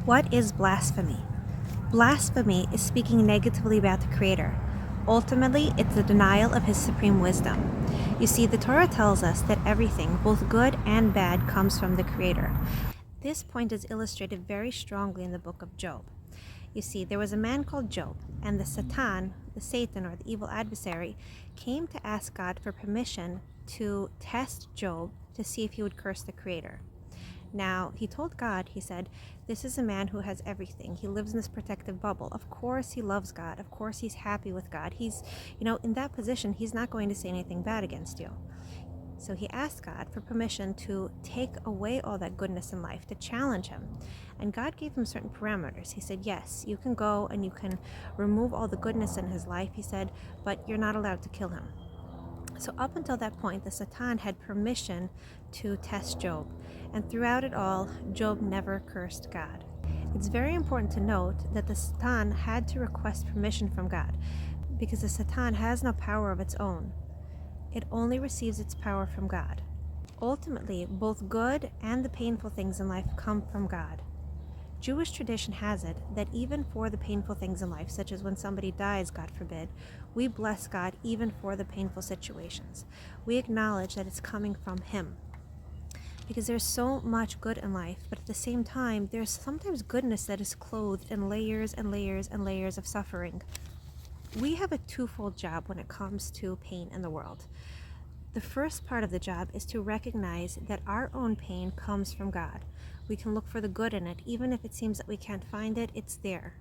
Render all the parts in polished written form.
What is blasphemy? Blasphemy is speaking negatively about the Creator. Ultimately, it's the denial of His supreme wisdom. You see, the Torah tells us that everything, both good and bad, comes from the Creator. This point is illustrated very strongly in the book of Job. You see, there was a man called Job, and the Satan, or the evil adversary, came to ask God for permission to test Job to see if he would curse the Creator. Now, he told God, he said, this is a man who has everything. He lives in this protective bubble. Of course he loves God. Of course he's happy with God. He's, in that position, he's not going to say anything bad against you. So he asked God for permission to take away all that goodness in life, to challenge him. And God gave him certain parameters. He said, yes, you can go and you can remove all the goodness in his life, he said, but you're not allowed to kill him. So up until that point, the Satan had permission to test Job. And throughout it all, Job never cursed God. It's very important to note that the Satan had to request permission from God, because the Satan has no power of its own. It only receives its power from God. Ultimately, both good and the painful things in life come from God. Jewish tradition has it that even for the painful things in life, such as when somebody dies, God forbid, we bless God even for the painful situations. We acknowledge that it's coming from Him. Because there's so much good in life, but at the same time, there's sometimes goodness that is clothed in layers and layers and layers of suffering. We have a twofold job when it comes to pain in the world. The first part of the job is to recognize that our own pain comes from God. We can look for the good in it. Even if it seems that we can't find it, it's there.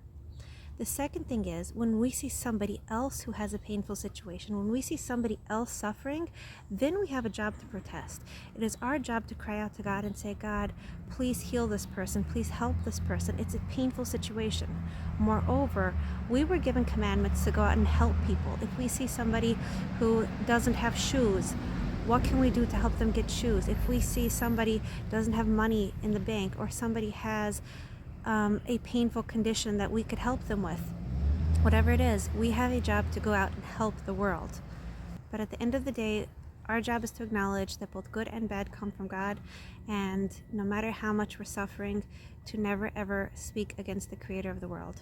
The second thing is, when we see somebody else who has a painful situation, when we see somebody else suffering, then we have a job to protest. It is our job to cry out to God and say, God, please heal this person. Please help this person. It's a painful situation. Moreover, we were given commandments to go out and help people. If we see somebody who doesn't have shoes, what can we do to help them get shoes? If we see somebody doesn't have money in the bank, or somebody has a painful condition that we could help them with, whatever it is, we have a job to go out and help the world. But at the end of the day, our job is to acknowledge that both good and bad come from God, and no matter how much we're suffering, to never ever speak against the Creator of the world.